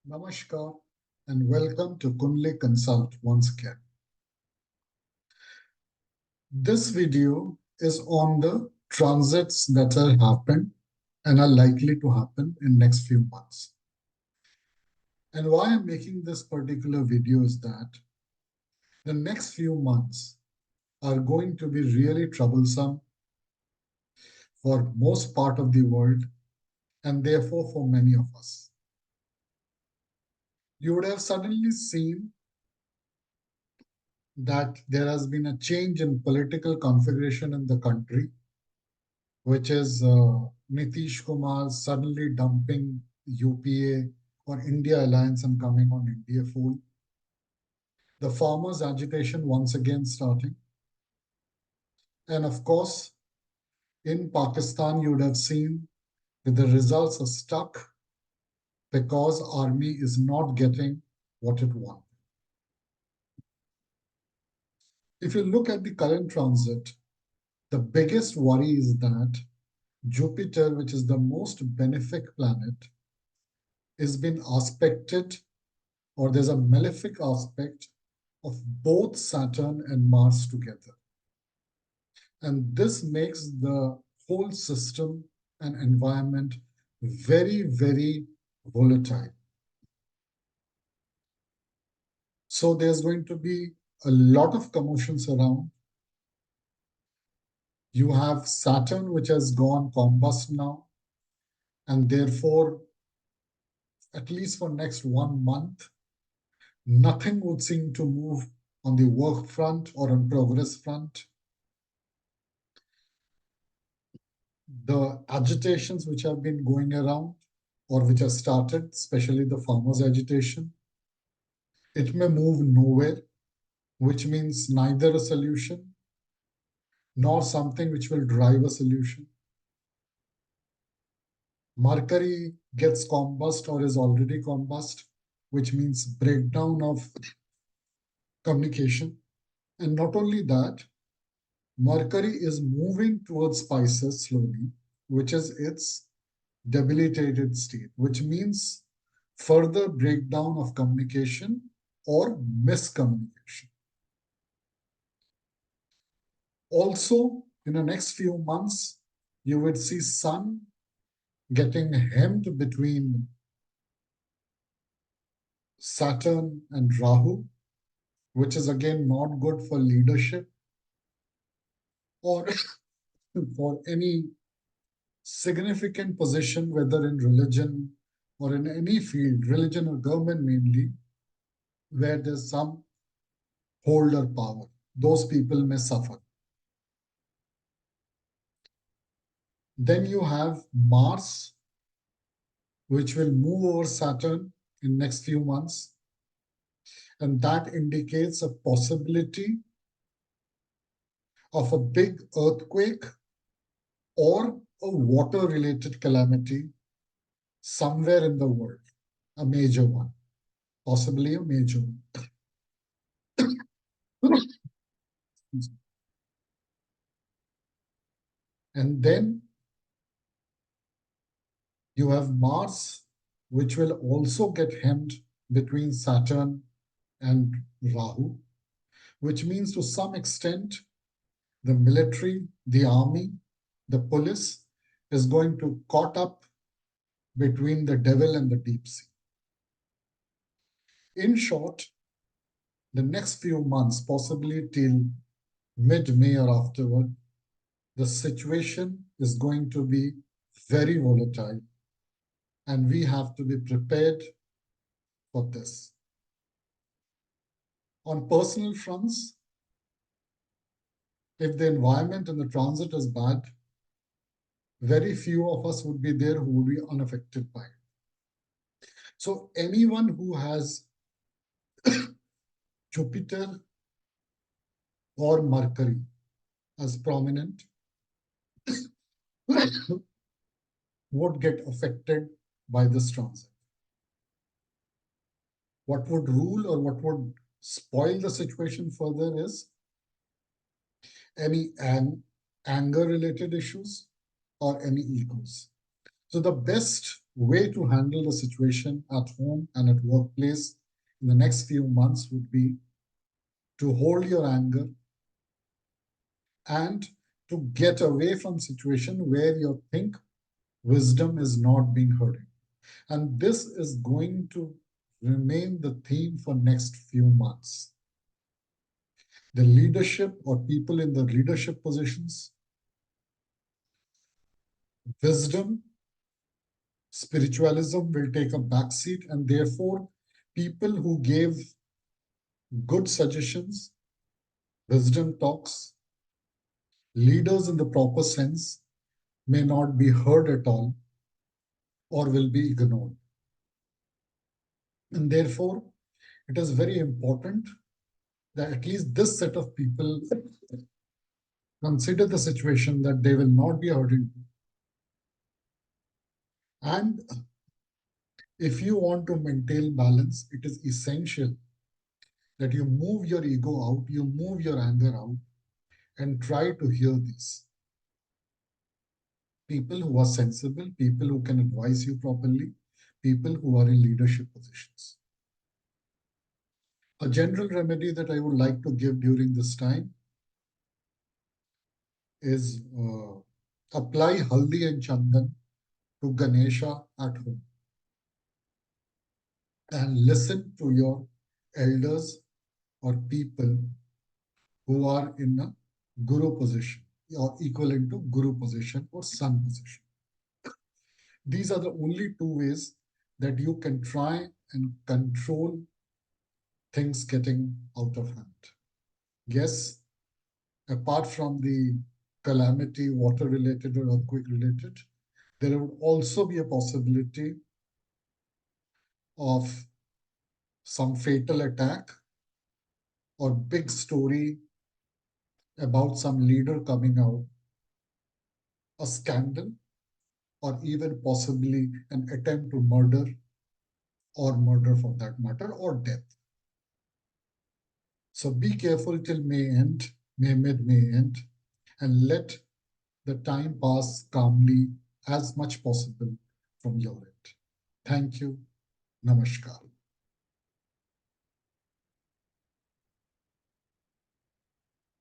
Namaskar and welcome to Kunle Consult once again. This video is on the transits that have happened and are likely to happen in next few months. And why I'm making this particular video is that the next few months are going to be really troublesome for most part of the world and therefore for many of us. You would have suddenly seen that there has been a change in political configuration in the country, which is Nitish Kumar suddenly dumping UPA or India alliance and coming on India fold. The farmers' agitation once again starting. And of course, in Pakistan, you would have seen that the results are stuck because army is not getting what it wants. If you look at the current transit, the biggest worry is that Jupiter, which is the most benefic planet, is being aspected, or there's a malefic aspect of both Saturn and Mars together. And this makes the whole system and environment very, very volatile. So there's going to be a lot of commotions around. You have Saturn, which has gone combust now, and therefore, at least for next 1 month, nothing would seem to move on the work front or on progress front. The agitations which have been going around or which have started, especially the farmers' agitation, it may move nowhere, which means neither a solution nor something which will drive a solution. Mercury gets combust or is already combust, which means breakdown of communication. And not only that, Mercury is moving towards Pisces slowly, which is its debilitated state, which means further breakdown of communication or miscommunication. Also, in the next few months, you would see Sun getting hemmed between Saturn and Rahu, which is again not good for leadership or for any significant position, whether in religion or in any field, religion or government mainly, where there's some holder power. Those people may suffer. Then you have Mars, which will move over Saturn in next few months. And that indicates a possibility of a big earthquake or a water-related calamity somewhere in the world, a major one, possibly a major one. And then you have Mars, which will also get hemmed between Saturn and Rahu, which means to some extent, the military, the army, the police is going to caught up between the devil and the deep sea. In short, the next few months, possibly till mid-May or afterward, the situation is going to be very volatile, and we have to be prepared for this. On personal fronts, if the environment and the transit is bad, very few of us would be there who would be unaffected by it. So anyone who has Jupiter or Mercury as prominent would get affected by this transit. What would rule or what would spoil the situation further is any anger-related issues or any egos. So the best way to handle the situation at home and at workplace in the next few months would be to hold your anger and to get away from situation where you think wisdom is not being heard. And this is going to remain the theme for next few months. The leadership or people in the leadership positions, wisdom, spiritualism will take a backseat, and therefore people who gave good suggestions, wisdom talks, leaders in the proper sense may not be heard at all or will be ignored. And therefore, it is very important that at least this set of people consider the situation that they will not be heard into. And if you want to maintain balance, it is essential that you move your ego out, you move your anger out, and try to hear this. People who are sensible, people who can advise you properly, people who are in leadership positions. A general remedy that I would like to give during this time is apply haldi and chandan to Ganesha at home and listen to your elders or people who are in a guru position or equivalent to guru position or sun position. These are the only two ways that you can try and control things getting out of hand. Yes, apart from the calamity, water related or earthquake related, there would also be a possibility of some fatal attack or big story about some leader coming out, a scandal, or even possibly an attempt to murder or murder for that matter, or death. So be careful till May end, May end, and let the time pass calmly as much possible from your end. Thank you. Namaskar.